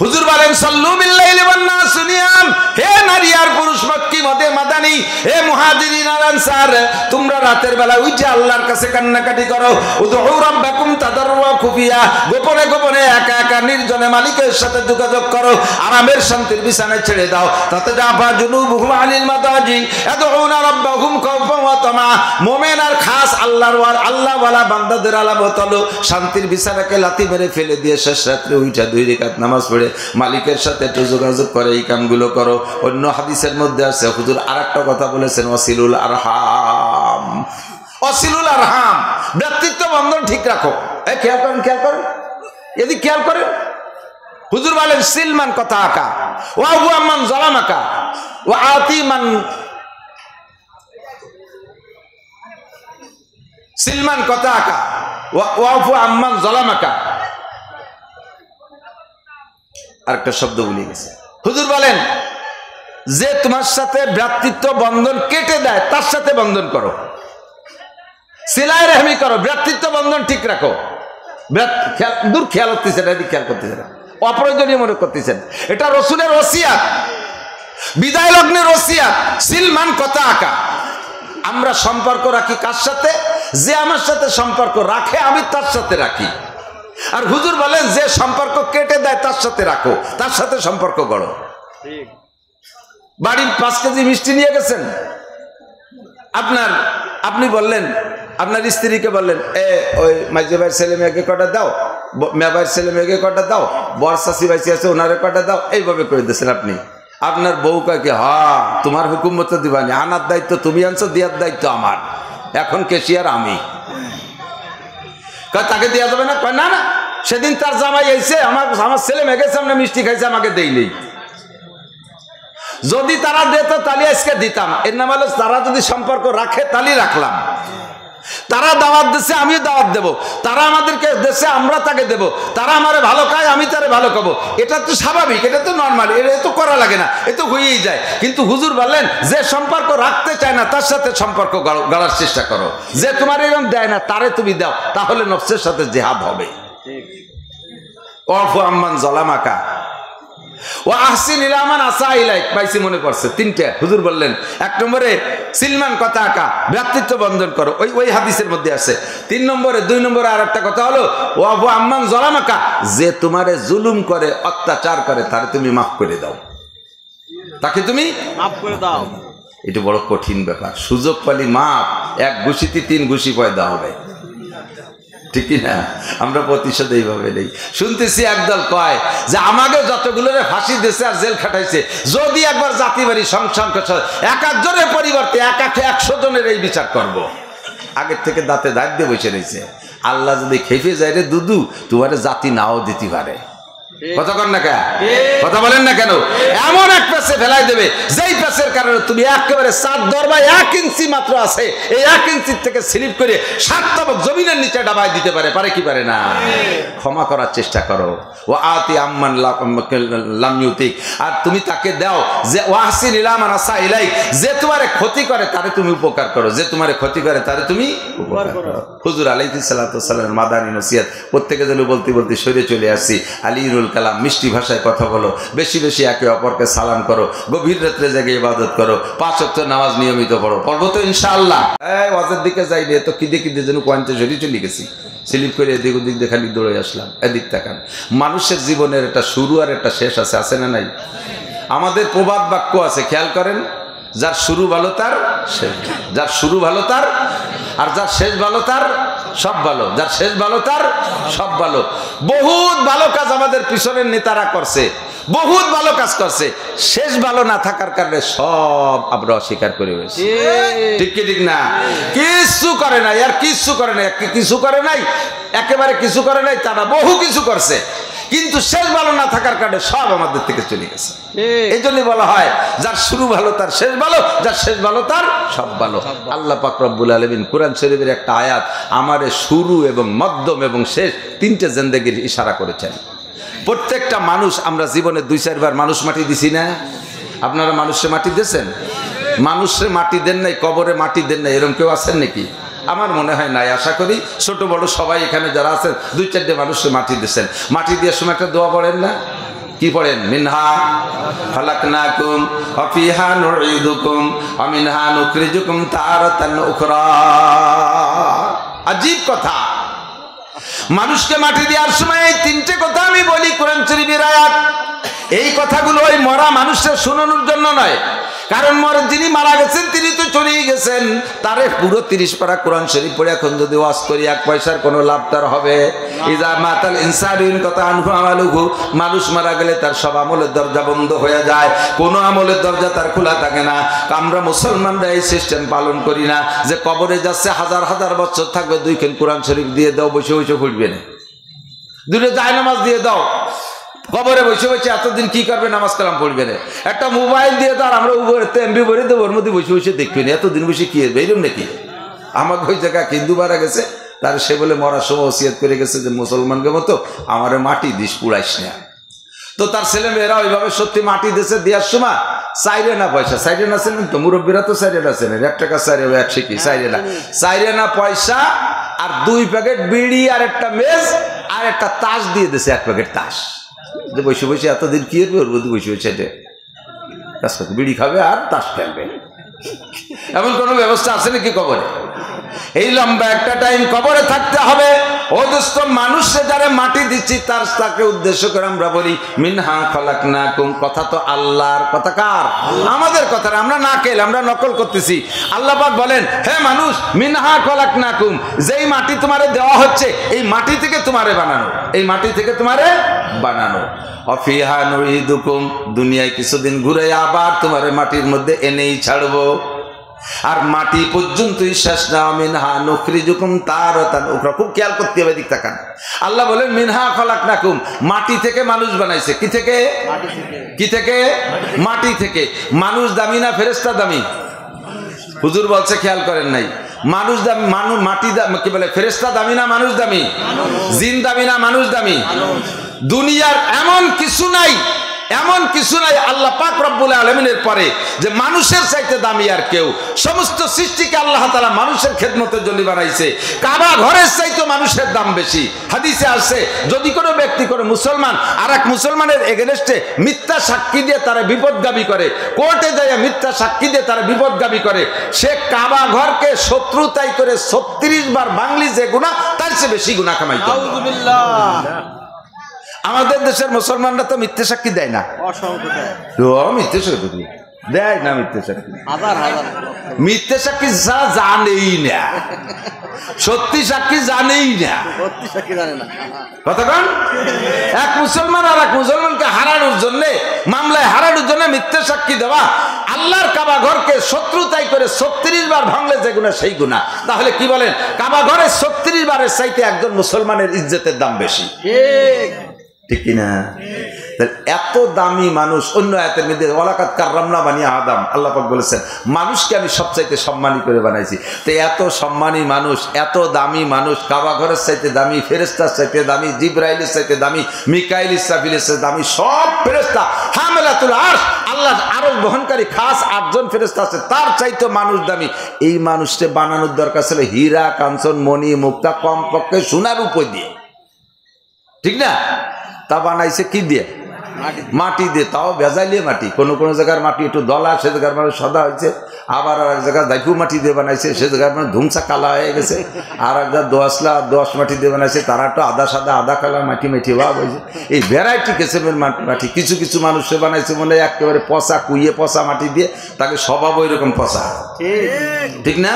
হুজুর বলেন সাল্লু বিল্লাইলি ওয়ান নাস নিয়াম। হে নারী আর পুরুষ, মক্কি মাদানী, হে মুহাজিরিন আর আনসার, তোমরা রাতের বেলা উঠে আল্লাহর কাছে কান্নাকাটি করো। উদউ রাব্বাকুম তাদাররুয়া খুফিয়া, গোপনে গোপনে একা একা নির্জনে মালিকের সাথে যোগাযোগ করো। আরামের শান্তির বিছানায় ছেড়ে দাও। তাতে জাফা জুনুবুহুম আনিল মাদাজি ইয়াদউনা রাব্বাহুম খাওফান ওয়া তামা। মুমিন আর খাস আল্লাহওয়ালা বান্দাদের আলামত হলো শান্তির বিছানাকে লাথি মেরে ফেলে দিয়ে শেষ রাত্রে উঠে 2 রাকাত নামাজ পড়ে মালিকের সাথে একটু যোগাযোগ করে এই কামগুলো করো। অন্য হাদিসের মধ্যে আছে হুজুর আরেকটা কথা বলেছেন, ওয়াসিলুল আরহাম। ওয়াসিলুল আরহাম, ব্যক্তিত্ব বন্ধন ঠিক রাখো। খেয়াল করেন এদিকে খেয়াল করেন। হুজুর বলেন সিলমান কথা আকা ওয়া হু আমান জালামাকা ওয়া আতি মান, সিলমান কথা আকা ওয়া হু আমান জালামাকা। আরেকটা শব্দ ভুলে গেছে। হুজুর বলেন যে তোমার সাথে ভ্রাতৃত্ব বন্ধন কেটে দেয় তার সাথে বন্ধন করো, সিলাই রহমি করো, ভ্রাতৃত্ব বন্ধন ঠিক রাখো। দূর খেয়াল করতেছেন, এদিকে খেয়াল করতেছেন, অপ্রয়োজনীয় মনে করতেছেন। এটা রসুলের ওসিয়াত, বিদায় লগ্নের ওসিয়াত। সিলমান কথা আকা। আমরা সম্পর্ক রাখি কার সাথে? যে আমার সাথে সম্পর্ক রাখে আমি তার সাথে রাখি। আর হুজুর বলেন যে সম্পর্ক কেটে দেয় তার সাথে রাখো, তার সাথে সম্পর্ক গড়ো। বাড়ির 5 কেজি মিষ্টি নিয়ে গেছেন, আপনি বললেন আপনার স্ত্রীকে বললেন, ওই মাইজে ভাইয়ের ছেলে মেয়েকে কটা দাও, মেয়া ভাইয়ের ছেলে মেয়েকে কটা দাও, বর চাষি ভাইসি আছে ওনারে কটা দাও, এইভাবে করে দিয়েছেন আপনি। আপনার বউ কাকে, তোমার হুকুম মতো দিবানি, আনার দায়িত্ব তুমি আনছো, দেওয়ার দায়িত্ব আমার, এখন কেশিয়ার আমি। তাকে দেওয়া যাবে না? না না, সেদিন তার জামাই এসে আমার ছেলে মেয়েকে সামনে মিষ্টি খাইছে, আমাকে দেই নেই। যদি তারা দিত তাহলে আজকে দিতাম। এর নাম হলো তারা যদি সম্পর্ক রাখে তাহলে রাখলাম। তারা দাওয়াত দিচ্ছে আমিও দাওয়াত দেব, তারা আমাদেরকে দেশে আমরা তাকে দেব, তারা আমারে ভালো খায় আমি তারে ভালো খাবো। এটা তো স্বাভাবিক, এটা তো নর্মাল, এটা তো করা লাগে না, এ তো হয়েই যায়। কিন্তু হুজুর বললেন যে সম্পর্ক রাখতে চায় না তার সাথে সম্পর্ক গড়ার চেষ্টা করো। যে তোমার এরকম দেয় না তারে তুমি দাও, তাহলে নফসের সাথে জিহাদ হবে। ওয়াফু আম্মান যালামাকা ওয়া আহসিন ইলা মান আসা ইলাইক। পাইছি মনে পড়ছে 3টা। হুজুর বললেন 1 নম্বরে সিলমান কথা আকা, ভ্রাতৃত্ব বন্ধন করো, ওই হাদিসের মধ্যে আছে। 3 নম্বরে 2 নম্বরে আরেকটা কথা হলো ওয়াফু আম্মান যালামাকা, যে তোমারে জুলুম করে অত্যাচার করে তারে তুমি মাফ করে দাও, তাকে তুমি মাফ করে দাও। এটা বড় কঠিন ব্যাপার। সুযোগ পালি মাফ, 1 ঘুষিতে 3 ঘুষি পয়দা হবে, ঠিক না? আমরা প্রতিশোধ এইভাবে নেই। শুনতেছি একদল কয় যে আমাকে যতগুলোরে ফাঁসি দিয়েছে আর জেল খাটাইছে, যদি একবার জাতিবাড়ি সংসদ এক একজনের পরিবর্তে 100 জনের এই বিচার করব। আগের থেকে দাঁতে দাঁত দিয়ে বসে রয়েছে। আল্লাহ যদি খেপে যায় রে দুদু, তোমার জাতি নাও দিতে পারে। কথা কন না কেন? কথা বলেন না কেন? এমন এক প্যাসে ফেলাই দেবে যেই প্যাসের কারণে তুমি একেবারে 7 দরবা 1 ইঞ্চি মাত্র আছে, এই 1 ইঞ্চি থেকে স্লিপ করে 7 তবক জমিনের নিচে ডাবাই দিতে পারে। পারে কি পারে না? ক্ষমা করার চেষ্টা করো। ও আতি আম্মান লাম ইউতিক, আর তুমি তাকে দাও যে ওয়াহসিন ইলা মান আসা ইলাইক, যে তোমারে ক্ষতি করে তারে তুমি উপকার করো, যে তোমারে ক্ষতি করে তারে তুমি উপকার করো। হুজুর আলাইহিস সালাতু ওয়াস সালামের মাদানী নসিহত প্রত্যেকে যেন বলতে বলতে সরে চলে আসছি। আলীরুল কালাম, মিষ্টি ভাষায় কথা বলো, বেশি বেশি একে অপরকে সালাম করো, গভীর রাত্রে জেগে ইবাদত করো, 5 ওয়াক্ত নামাজ নিয়মিত পড়ো। পড়বো তো ইনশাআল্লাহ। এই ওয়াজের দিকে যাই রে, তো কিদে কিদে যেন কোয়ান্তে ঝরি চলে গেছি, স্লিপ করে এদিক ওদিক দেখালি দৌড়ে আসলাম। এদিক তাকান, মানুষের জীবনের একটা শুরু আর একটা শেষ আছে, আছে না নাই? আমাদের প্রবাদ বাক্য আছে, খেয়াল করেন, যার শুরু ভালো তার শেষ, যার শুরু ভালো তার, আর যার শেষ ভালো তার সব ভালো, যার শেষ ভালো তার সব ভালো। বহুত ভালো কাজ আমাদের পিছনের নেতারা করছে, বহুত ভালো কাজ করছে, শেষ ভালো না থাকার কারণে সব আমরা অস্বীকার করে হয়েছে। ঠিক কি ঠিক না? কিছু করে নাই, আর কিছু করে নাই, কিছু করে নাই, একেবারে কিছু করে নাই তারা বহু কিছু করছে, কিন্তু শেষ ভালো না থাকার কারণে সব আমাদের থেকে চলে গেছে। এই জন্যই বলা হয় যার শুরু ভালো তার শেষ ভালো, যার শেষ ভালো তার সব ভালো। আল্লাহ পাক রব্বুল আলামিন কোরআন শরীফের একটা আয়াত আমারে শুরু এবং মধ্যম এবং শেষ 3টে জিন্দেগির ইশারা করেছেন। প্রত্যেকটা মানুষ, আমরা জীবনে 2-4 বার মানুষ মাটি দিছি না? আপনারা মানুষে মাটি দিয়েছেন? মানুষে মাটি দেন নাই, কবরে মাটি দেন নাই, এরকম কেউ আছেন নাকি? আমার মনে হয় নাই। আশা করি ছোট বড় সবাই এখানে যারা আছেন 2-4টে মানুষে মাটি দিয়েছেন। মাটি দেওয়ার সময় একটা দোয়া পড়েন না? কি পড়েন? মিনহা খালাকনাকুম ওয়া ফিহা নুঈদুকুম ওয়া মিনহা নুখরিজুকুম তারাতান উখরা। আজীব কথা, মানুষকে মাটি দেওয়ার সময় এই 3টে কথা আমি বলি, কোরআন শরীফের আয়াত। এই কথাগুলো ওই মরা মানুষের শোনানোর জন্য নয়, কারণ যিনি মারা গেছেন তিনি তো চলেই গেছেন, তারে পুরো 30 পারা কোরআন শরীফ পড়ে এখন যদি ওয়াজ করি 1 পয়সার কোনো লাভ তার হবে? ইজা মাতাল ইনসানুন কাতা আনহু আমালুহু, মানুষ মারা গেলে তার সব আমলের দরজা বন্ধ হয়ে যায়, কোনো আমলের দরজা তার খোলা থাকে না। আমরা মুসলমানরা এই সিস্টেম পালন করি না যে কবরে যাচ্ছে 1000 বছর থাকবে, 2খান কোরআন শরীফ দিয়ে দাও, বসে বসে পড়বে না, 2টো জায়নামাজ দিয়ে দাও, কবরে বসে বসে এতদিন কি করবে? নামাজ কালাম পড়বে না। একটা মোবাইল দিয়ে তো আর আমরা এমবি ভরে দেবো, ওর মধ্যে বসে বসে দেখবে না, এতদিন বসে কি হবে? এরকম নাকি? আমাকে ওই জায়গায় হিন্দু মারা গেছে, তার সে বলে মরার সময় ওসিয়ত করে গেছে যে মুসলমানকে মতো আমার মাটি দিস, পুড়াইস না। তো তার ছেলে মেয়েরা ওইভাবে সত্যি মাটি দিয়েছে, দেওয়ার সময় চাইরে না পয়সা, চাইরে না ছিলেন তো মুরব্বীরা, তো চাইরে না ছিলেন, 1 টাকা চাইরে 1 শিখি, চাইরে না পয়সা আর 2 প্যাকেট বিড়ি আর একটা মেজ আর একটা তাস দিয়ে দিয়েছে, 1 প্যাকেট তাস। যে বসে বসে এতদিন কি হবে, ওর মধ্যে বসে বসে কাজ করতে, বিড়ি খাবে আর তাস খেলবে। এমন কোনো ব্যবস্থা আছে নাকি কবরে? এই লম্বা একটা টাইম কবরে থাকতে হবে। ও দোস্ত, মানুষে যারা মাটি দিচ্ছি তাকে উদ্দেশ্য করে আমরা বলি মিনহা খালাকনাকুম। কথা তো আল্লাহর, কথা কার? আমাদের কথা, আমরা না কেল, আমরা নকল করতেছি। আল্লাহ পাক বলেন, হে মানুষ, মিনহা খালাকনাকুম, যেই মাটি তোমারে দেওয়া হচ্ছে এই মাটি থেকে তোমারে বানানো, এই মাটি থেকে তোমারে বানানো। অফিহা নুঈদুকুম, দুনিয়ায় কিছুদিন ঘুরে আবার তোমারে মাটির মধ্যে এনেই ছাড়বো, আর মাটি পর্যন্তই শেষ না। মিনহা নুখরিজুকুম তারাতান উখরা। খুব খেয়াল করতে হবে, দিক তাকান। আল্লাহ বলেন মিনহা খালাকনাকুম, মাটি থেকে মানুষ বানাইছে। কি থেকে? কি থেকে? মাটি থেকে। মানুষ দামি না ফেরেশতা দামি? হুজুর বলছে, খেয়াল করেন নাই? মানুষ দামি, মাটি কি বলে, ফেরেশতা দামি না মানুষ দামি? জিন দামি না মানুষ দামি? দুনিয়ার এমন কিছু নাই, এমন কিছু নাই আল্লাহ পাক রব্বুল আলামিনের পরে যে মানুষের চাইতে দামি আর কেউ। সমস্ত সৃষ্টিকে আল্লাহ তাআলা মানুষের খেদমতের জন্য বানাইছে। কাবা ঘরের চাইতে মানুষের দাম বেশি। হাদিসে আছে, যদি কোনো ব্যক্তি, কোনো মুসলমান আর এক মুসলমানের এগেনস্টে মিথ্যা সাক্ষী দিয়ে তারা বিপদগামী করে, কোর্টে যায় মিথ্যা সাক্ষী দিয়ে তারা বিপদগামী করে, সে কাবা ঘরকে শত্রুতাই করে 36 বার বাংলি যে গুনাহ, তার চেয়ে বেশি গুনাহ কামাইতো। আউযুবিল্লাহ। আমাদের দেশের মুসলমানরা তো মিথ্যে সাক্ষী দেয় না, মিথ্যে সাক্ষী দেয় না মিথ্যে সাক্ষী, মিথ্যে সাক্ষী জানেই না, সত্যি সাক্ষী জানেই না। কতক্ষণ এক মুসলমান আর এক মুসলমানকে হারানোর জন্য, মামলায় হারানোর জন্য মিথ্যে সাক্ষী দেওয়া, আল্লাহর কাবা ঘরকে শত্রুতাই করে 36 বার ভাঙলে যে গুনাহ সেই গুনাহ। তাহলে কি বলেন, কাবা ঘরে 36 বারের চাইতে একজন মুসলমানের ইজ্জতের দাম বেশি, ঠিক কিনা? এত দামি মানুষ, অন্য আয়াতের মধ্যে ওয়ালাকাদ কাররামনা বানি আদম, আল্লাহ পাক বলেছেন মানুষকে আমি সবচাইতে সম্মানী করে বানাইছি। তো এত সম্মানী মানুষ, এত দামি মানুষ, কাবা ঘরের চাইতে দামি, ফেরেশতার চাইতে দামি, জিবরাইলের চাইতে দামি, মিকাইল ইসরাফিলের চাইতে দামি, সব ফেরেশতা হামেলাতুল আরশ, আল্লাহর আরশ বহনকারী খাস 8 জন ফেরেশতা আছে, তার চাইতে মানুষ দামি। এই মানুষকে বানানোর দরকার ছিল হীরা, কাঞ্চন, মণি, মুক্তা, কমপক্ষে সোনার উপর দিয়ে, ঠিক না? তা বানাইছে কি দিয়ে? মাটি দিয়ে, তাও ভেজাইলে মাটি। কোনো কোনো জায়গার মাটি একটু দলা, সে জায়গার মানে সাদা হয়েছে, আবার আর এক জায়গায় দাইফু মাটি দিয়ে বানাইছে, সে জায়গার মানে ধুমসা কালা হয়ে গেছে, আর এক জায়গায় দোয়াশ মাটি দিয়ে বানাইছে, তারা একটু আদা সাদা আদা কালা মাটি মেটি ভাব হয়েছে। এই ভ্যারাইটি কিসেমের মাটি। কিছু কিছু মানুষে বানাইছে মনে হয় একেবারে পচা, কুইয়ে পচা মাটি দিয়ে, তাকে স্বভাব ওই রকম পচা, ঠিক না?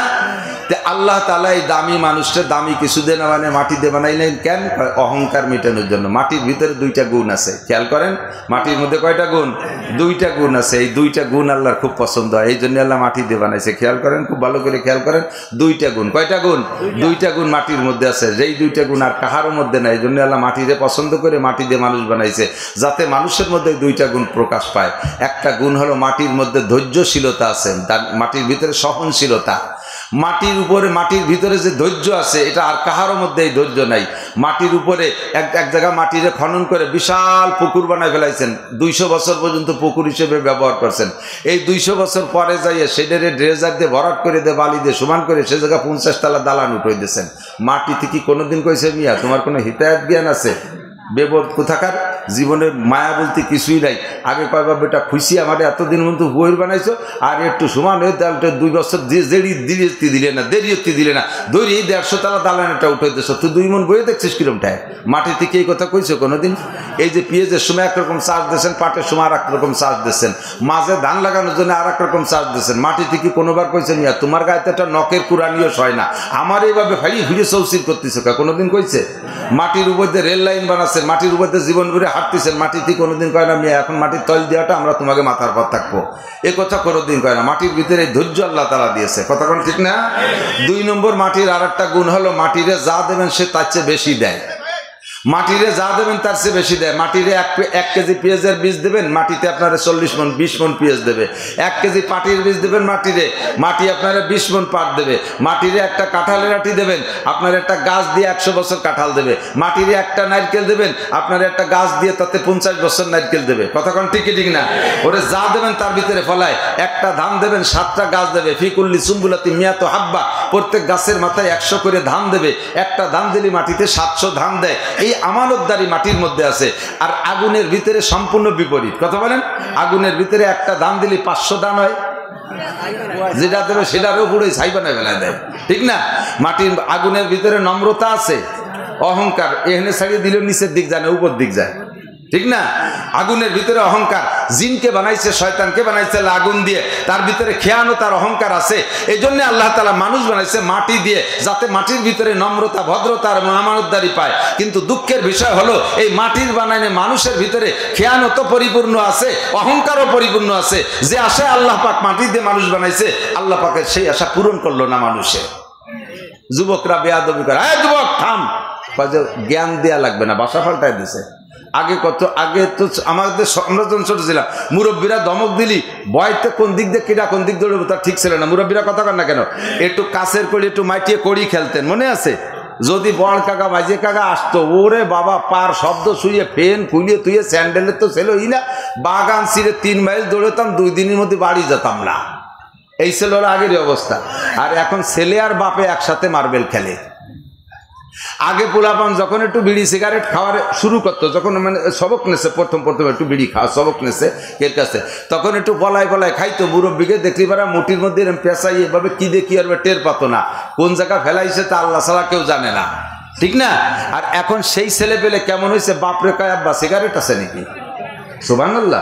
আল্লাহ তাআলা এই দামি মানুষটা দামি কিছু দিয়ে না মানে মাটি দিয়ে বানাইলেন কেন? অহংকার মেটানোর জন্য। মাটির ভিতরে 2টা গুণ আছে, খেয়াল করেন। মাটির মধ্যে কয়টা গুণ? 2টা গুণ আছে। এই 2টা গুণ আল্লাহর খুব পছন্দ হয়, এই জন্য আল্লাহ মাটি দিয়ে বানাইছে। খেয়াল করেন, খুব ভালো করে খেয়াল করেন। 2টা গুণ, কয়টা গুণ? 2টা গুণ মাটির মধ্যে আছে, যেই 2টা গুণ আর কাহারও মধ্যে নাই। এই জন্য আল্লাহ মাটিতে পছন্দ করে মাটি দিয়ে মানুষ বানাইছে, যাতে মানুষের মধ্যে 2টা গুণ প্রকাশ পায়। একটা গুণ হলো মাটির মধ্যে ধৈর্যশীলতা আছে, মাটির ভিতরে সহনশীলতা। মাটির উপরে, মাটির ভিতরে যে ধৈর্য আছে, এটা আর কাহারও মধ্যে এই ধৈর্য নাই। মাটির উপরে এক জায়গায় মাটিরে খনন করে বিশাল পুকুর বানায় ফেলাইছেন, 200 বছর পর্যন্ত পুকুর হিসেবে ব্যবহার করছেন। এই 200 বছর পরে যাইয়ে সেটারে ড্রেজার দিয়ে ভরাট করে দিয়ে, বালি দিয়ে সমান করে সে জায়গায় 50 তলা দালান উঠে দিয়েছেন। মাটিতে কি কোনোদিন কইছে মিয়া তোমার কোনো হিতায়ত জ্ঞান আছে? বেবদ কোথাকার, জীবনের মায়া বলতে কিছুই নাই। আগে কয়বার বেটা খুশি আমার এতদিন মতো বইয়ের বানাইছো, আর একটু সমান হয়ে তাহলে 2 বছর দেরি দিলে না, দেরিয়তি দিলে না, দৌড়ি 150 তলা দালানটা উঠে দিচ্ছ। তুই 2 মন বইয়ে দেখছিস কিরমটায়? মাটি থেকে এই কথা কইছো কোনোদিন? এই যে পেঁয়াজের সময় একরকম চাষ দিয়েছেন, পাটের সময় আর একরকম চাষ দিচ্ছেন, মাঝে ধান লাগানোর জন্য আর একরকম চাষ দিচ্ছেন। মাটি থেকে কোনোবার কইছেন ইয়া তোমার গায়ে তো একটা নখের কুরানিও হয় না, আমার এইভাবে ফাইলি ফিরে চৌচির করতেছ, কোনোদিন কইছে? মাটির উপর দিয়ে রেল লাইন বানাচ্ছেন, মাটির উপর দিয়ে জীবন ঘুরে হাঁটতেছেন, মাটিতে কোনোদিন কয় না মিয়া এখন মাটির তল দেওয়াটা আমরা তোমাকে মাথার পর থাকবো, এ কথা কোনোদিন কয় না। মাটির ভিতরে ধৈর্য আল্লাহ তাআলা দিয়েছে, কথা কোন ঠিক না? 2 নম্বর মাটির আর একটা গুণ হলো মাটিরে যা দেবেন সে তার চেয়ে বেশি দেয়। মাটিরে যা দেবেন তার চেয়ে বেশি দেয়। মাটিরে 1 কেজি পেঁয়াজের বীজ দেবেন, মাটিতে আপনারা 40 মন 20 মন পেঁয়াজ দেবে। 1 কেজি পাটির বীজ দেবেন মাটিরে, মাটি আপনারা 20 মন পাট দেবে। মাটিরে একটা কাঁঠালের আটি দেবেন, আপনার একটা গাছ দিয়ে 100 বছর কাঁঠাল দেবে। মাটিরে একটা নারকেল দেবেন, আপনার একটা গাছ দিয়ে তাতে 50 বছর নারকেল দেবে। কথা কোন ঠিক ঠিক না? ওরে যা দেবেন তার ভিতরে ফলায়। একটা ধান দেবেন, 7টা গাছ দেবে। ফিকুল্লি সুম্বুলাতি মিয়াতু হাব্বা, প্রত্যেক গাছের মাথায় 100 করে ধান দেবে। একটা ধান দিলে মাটিতে 700 ধান দেয়। এই আমানতদারি মাটির মধ্যে আছে। আর আগুনের ভিতরে সম্পূর্ণ বিপরীত, কথা বলেন। আগুনের ভিতরে একটা দান দিলে 500 দান হয়, যেটা দেবে সেটারও পুরো ছাই বানায় ফেলা দেয়, ঠিক না? মাটির আগুনের ভিতরে নম্রতা আছে, অহংকার এখানে ছাড়িয়ে দিলেও নিচের দিক যায় না, উপর দিক যায়, ঠিক না? আগুনের ভিতরে অহংকার। জিনকে বানাইছে, শয়তানকে বানাইছে আগুন দিয়ে, তার ভিতরে খেয়ানো তার অহংকার আছে। এই জন্য আল্লাহ তাআলা মানুষ বানাইছে মাটি দিয়ে, যাতে মাটির ভিতরে নম্রতা, ভদ্রতা আর আমানতদারি পায়। কিন্তু দুঃখের বিষয় হলো এই মাটির বানাইনে মানুষের ভিতরে খেয়ানো তো পরিপূর্ণ আছে, অহংকারও পরিপূর্ণ আছে। যে আশায় আল্লাহ পাক মাটি দিয়ে মানুষ বানাইছে, আল্লাহ পাকের সেই আশা পূরণ করলো না মানুষে। যুবকরা বেয়াদবি করে, এই যুবক থাম, জ্ঞান দেয়া লাগবে না, বাসা পাল্টায় দিছে। আগে তো আমাদের আমরা যখন ছোট ছিলাম, মুরব্বীরা ধমক দিলি ভয়তে কোন দিক দিয়ে কিনা কোন দিক দৌড়বে তার ঠিক ছিল না। মুরব্বীরা কথা কন না কেন, একটু কাছের করে একটু মাইটিয়ে কড়ি খেলতেন, মনে আছে? যদি বড় কাকা মাঝে কাকা আসতো, ওরে বাবা পার শব্দ শুয়ে ফেন খুলিয়ে তুইয়ে স্যান্ডেলের তো ছেলেই না, বাগান ছিঁড়ে 3 মাইল দৌড়তাম, 2 দিনের মধ্যে বাড়ি যেতাম না। এই ছিল আগের অবস্থা। আর এখন ছেলে আর বাপে একসাথে মার্বেল খেলে। আগে পোলাপান যখন একটু বিড়ি সিগারেট খাওয়ার শুরু করতো, যখন মানে সবক নেছে, প্রথম একটু বিড়ি খাওয়া সবক নেছে এর কাছে, তখন একটু পলায় খাইতো। মুরব্বীকে দেখলি পারা মুটির মধ্যে এরকম পেঁচাই এভাবে কি দেখি আর টের পাতো না, কোন জায়গা ফেলাইছে তা আল্লাহ ছাড়া কেউ জানে না, ঠিক না? আর এখন সেই ছেলে পেলে কেমন হয়েছে, বাপরে কয় আব্বা সিগারেট আছে নাকি? সুবহানাল্লাহ।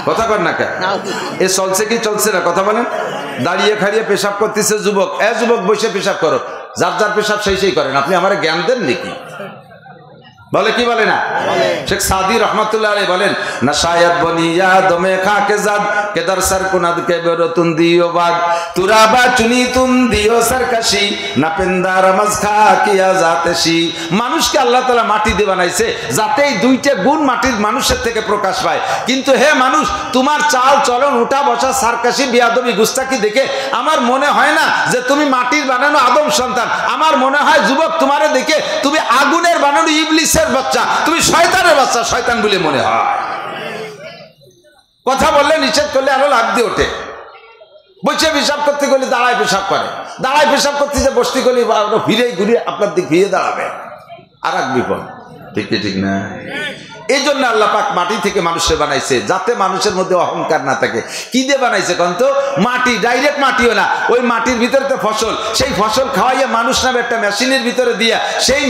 কথা কর না কে এ চলছে কি চলছে না কথা বলেন। দাঁড়িয়ে খাড়িয়ে পেশাব করতেছে যুবক, এ যুবক বসে পেশাব করো, যার যার পেশাব সেই করেন, আপনি আমার জ্ঞান দেন নাকি? বলে কি বলে না? শেখ সাদি রহমতুল্লাহ আলাইহি বলেন না শায়দ বনিয়া দমে খাকে জাদ কেদার সর কুনাদ কে বেরতুন দিও বাদ তুরাবা চুনি তুন দিও সরকশি না পেন্দার মজ খা কিয়া জাতেশি। মানুষকে আল্লাহ তাআলা মাটি দিয়ে বানাইছে যাতে এই দুইটা গুণ মাটির মানুষের থেকে প্রকাশ পায়। কিন্তু হে মানুষ, তোমার চাল চলন উঠা বসা সারকাশি বিয়াদবি গুস্তাকি দেখে আমার মনে হয় না যে তুমি মাটির বানানো আদম সন্তান। আমার মনে হয় যুবক তোমারে দেখে তুমি আগুনের বানানো ইবলিসের বাচ্চা, তুমি শয়তানের বাচ্চা, শয়তান বলে মনে হয়। কথা বললে নিষেধ করলে আরো লাভ দিয়ে ওঠে। বসে পেশাব করতে গেলে দাঁড়ায় পেশাব করে, দাঁড়ায় পেশাব করতে যে বসতে গেলে ফিরে ঘুরিয়ে আপনার দিক ফিরে দাঁড়াবে, আর এক বিপদ। ঠিক না? এই জন্য আল্লাহ পাক মাটি থেকে মানুষের বানাইছে যাতে মানুষের মধ্যে অহংকার না থাকে। কি দিয়ে বানাইছে কন্ত? মাটি, ডাইরেক্ট মাটিও না, ওই মাটির ভিতরে তো ফসল, সেই ফসল খাওয়াইয়া মানুষ নামে একটা মেশিনের ভিতরে দিয়া সেই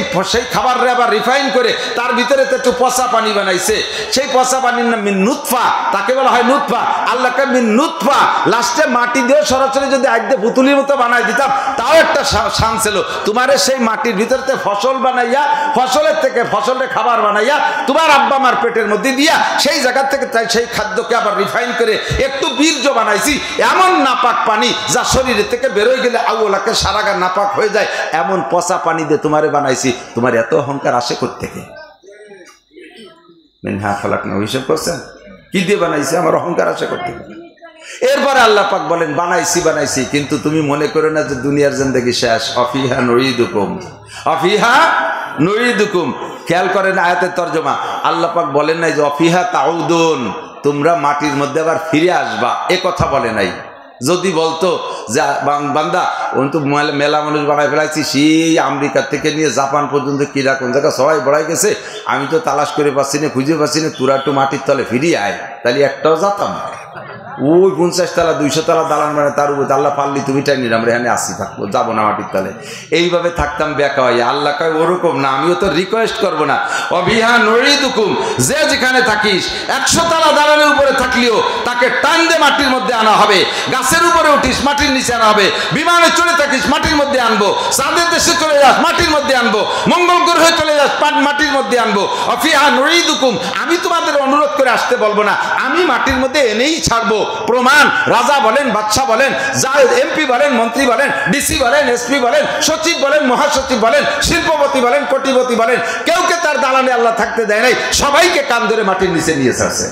খাবাররে আবার রিফাইন করে তার ভিতরে তো একটু পচা পানি বানাইছে। সেই পচা পানির নাম মিন নুতফা, তাকে বলা হয় নুতফা। আল্লাহকে মিন নুতফা, লাস্টে মাটি দিয়ে সরাসরি যদি একদম পুতুলির মতো বানাই দিতাম তাও একটা শান ছিল। তোমারে সেই মাটির ভিতরে ফসল বানাইয়া, ফসলের থেকে ফসলের খাবার বানাইয়া তোমার আব্বা মার পেটের মধ্যে দিয়া সেই জায়গা থেকে তাই সেই খাদ্যকে আবার রিফাইন করে একটু বীর্য বানাইছি। এমন নাপাক পানি যা শরীরের থেকে বেরোয় গেলে আউলাকে সারাগা নাপাক হয়ে যায়, এমন পচা পানি দিয়ে তোমারে বানাইছি। তোমার এত অহংকার আসে কোত্থেকে? হ্যাঁ ফলাক না হিসাব করছেন কি দিয়ে বানাইছি, আমার অহংকার আসে কোত্থেকে? এরপরে আল্লাহ পাক বলেন বানাইছি, কিন্তু তুমি মনে করো না যে দুনিয়ার জিন্দেগি শেষ। অফিহা নুইদুকুম, অফিহা নুইদুকুম। খেয়াল করেন আয়াতের তর্জমা, আল্লাহ পাক বলেন নাই যে অফিহা তাউদুন, তোমরা মাটির মধ্যে আবার ফিরে আসবা, এ কথা বলে নাই। যদি বলতো যে বান্দা তো মেলা মানুষ বানায় ফেলাইছি, সেই আমেরিকা থেকে নিয়ে জাপান পর্যন্ত কিরা কোন জায়গা সবাই বড়াই গেছে, আমি তো তালাশ করে পাচ্ছি না, খুঁজে পাচ্ছি না, তোরা একটু মাটির তলে ফিরিয়ে আয়, তাহলে একটাও যেতাম। ওই 50 তলা 200 তলা দালান মানে তার উপর আল্লাহ পারলি তুমি টাই নিলাম, আমরা এখানে আসি থাকবো, যাবো না মাটির তলে, এইভাবে থাকতাম বেকা হয়ে। আল্লাহ কয় ওরকম না, আমিও তো রিকোয়েস্ট করবো না। অবিহা নরিদুকুম, যে যেখানে থাকিস 100 তলা দালানের উপরে থাকলেও তাকে টান দিয়ে মাটির মধ্যে আনা হবে। গাছের উপরে উঠিস মাটির নিচে আনা হবে। বিমানে চলে থাকিস মাটির মধ্যে আনবো। চাঁদের দেশে চলে যাস মাটির মধ্যে আনবো। মঙ্গল গ্রহে চলে যাস মাটির মধ্যে আনবো। অফিহা নরিদুকুম, আমি তোমাদের অনুরোধ করে আসতে বলবো না, আমি মাটির মধ্যে এনেই ছাড়বো। প্রমাণ, রাজা বলেন, বাদশা বলেন, এমপি বলেন, মন্ত্রী বলেন, ডিসি বলেন, এসপি বলেন, সচিব বলেন, মহাসচিব বলেন, শিল্পপতি বলেন, কোটিপতি বলেন, কেউকে তার দালানে আল্লাহ থাকতে দেয় নাই, সবাইকে কান ধরে মাটির নিচে নিয়ে আসছে।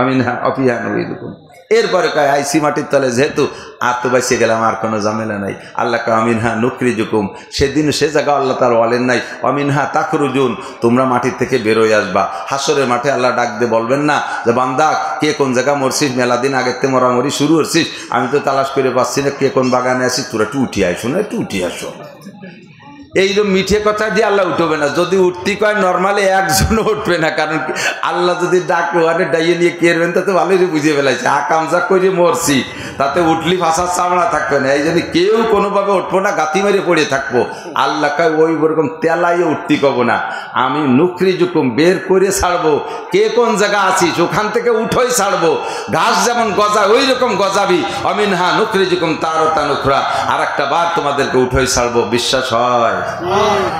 আমি না অফিহা নরিদুকুম। এরপরে কয় আইসি মাটির তলে, যেহেতু আর তো বাইসে গেলাম, আর কোনো ঝামেলা নাই। আল্লাহ কয় অমিনহা নুকরিজুকুম, সেদিন সে জায়গা আল্লাহ তার বলেন নাই অমিনহা তাখরুজুন, তোমরা মাটির থেকে বেরোয় আসবা। হাসরের মাঠে আল্লাহ ডাক দিয়ে বলবেন না যে বান্দা কে কোন জায়গা মরছিস, মেলা দিন আগের থেকে মরামরি শুরু করছিস, আমি তো তালাশ করে পাচ্ছি না, কে কোন বাগানে আসিস, তোরা একটু উঠিয়ে আসো না, একটু উঠিয়ে আসো। এইরকম মিঠে কথা দিয়ে আল্লাহ উঠবে না। যদি উঠতে কয় নর্মালি একজনও উঠবে না, কারণ আল্লাহ যদি ডাক ওয়ানে ডাইয়ে নিয়ে কেরবেন তাতে ভালোই বুঝিয়ে ফেলাইছে, আকামজা করে মরছি, তাতে উঠলি ফাঁসার চামড়া থাকবে না, এই জন্য কেউ কোনোভাবে উঠবো না, গাতি মেরে পড়ে থাকবো। আল্লাহ কয় ওই ওরকম তেলাইয়ে উঠতে কব না, আমি নুকরি জুকুম বের করে ছাড়বো। কে কোন জায়গা আছিস ওখান থেকে উঠোই ছাড়বো। ঘাস যেমন গজা ওই রকম গজাবি। অমিনহা নুকরি জুকুম তারও তা নুকরা, আর একটা বার তোমাদেরকে উঠোই ছাড়বো। বিশ্বাস হয়?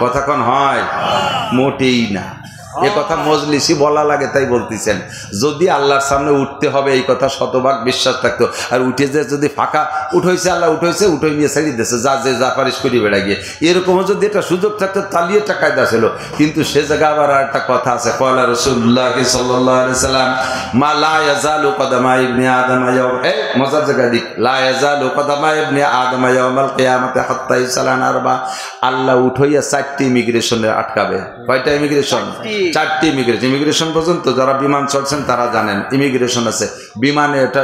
কথা কোন হয়? মোটেই না। এ কথা মজলিসি বলা লাগে তাই বলতেছেন। যদি আল্লাহর সামনে উঠতে হবে এই কথা শতভাগ বিশ্বাস থাকতো, আর উঠে যে যদি ফাঁকা উঠেছে আল্লাহ উঠেছে, উঠে নিয়ে ছাড়িয়ে দিয়েছে, যা যে যা পারিস করি বেড়া গিয়ে, এরকমও যদি একটা সুযোগ থাকতো তাহলে একটা কায়দা ছিল। কিন্তু সে জায়গায় আবার একটা কথা আছে, কয়লা রাসূলুল্লাহ সাল্লাল্লাহু আলাইহি সাল্লাম মা লা ইয়াজালু কদামা ইবনে আদম ইয়াউম, এই মজার জায়গা দিক, লা ইয়াজালু কদামা ইবনে আদম ইয়াউমাল কিয়ামাতি হাত্তা ইসালান আরবা। আল্লাহ উঠাইয়া 4টি ইমিগ্রেশনে আটকাবে। কয়টা ইমিগ্রেশন? 4টি ইমিগ্রেশন। ইমিগ্রেশন পর্যন্ত যারা বিমান চড়ছেন তারা জানেন ইমিগ্রেশন আছে। বিমানে এটা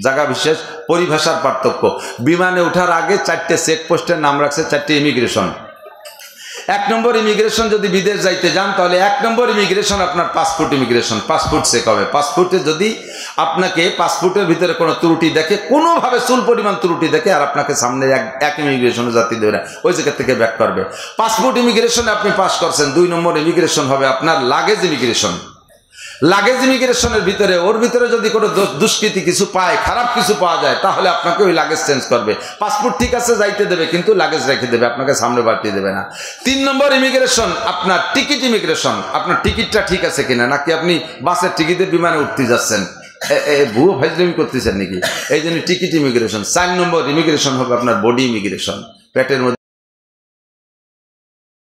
জায়গা বিশেষ পরিভাষার পার্থক্য। বিমানে ওঠার আগে 4টে চেকপোস্টের নাম রাখছে, 4টি ইমিগ্রেশন। 1 নম্বর ইমিগ্রেশন যদি বিদেশ যাইতে যান তাহলে 1 নম্বর ইমিগ্রেশন আপনার পাসপোর্ট ইমিগ্রেশন, পাসপোর্ট চেক হবে। পাসপোর্টে যদি আপনাকে পাসপোর্টের ভিতরে কোনো ত্রুটি দেখে, কোনোভাবে চুল পরিমাণ ত্রুটি দেখে, আর আপনাকে সামনে এক ইমিগ্রেশনে যাত্রী দেবে না, ওই জায়গা থেকে ব্যাক করবে। পাসপোর্ট ইমিগ্রেশনে আপনি পাস করছেন। 2 নম্বর ইমিগ্রেশন হবে আপনার লাগেজ ইমিগ্রেশন। লাগেজ ইমিগ্রেশনের ভিতরে ওর ভিতরে যদি কোনো দুষ্কৃতি কিছু পায়, খারাপ কিছু পাওয়া যায়, তাহলে আপনাকে ওই লাগেজ চেঞ্জ করবে। পাসপোর্ট ঠিক আছে যাইতে দেবে, কিন্তু লাগেজ রেখে দেবে, আপনাকে সামনে বাড়িয়ে দেবে না। 3 নম্বর ইমিগ্রেশন আপনার টিকিট ইমিগ্রেশন, আপনার টিকিটটা ঠিক আছে কিনা, নাকি আপনি বাসের টিকিটে বিমানে উঠতে যাচ্ছেন, ভুয়ো ফাইজলামি করতেছেন নাকি, এই জন্য টিকিট ইমিগ্রেশন। 4 নম্বর ইমিগ্রেশন হবে আপনার বডি ইমিগ্রেশন, পেটের মধ্যে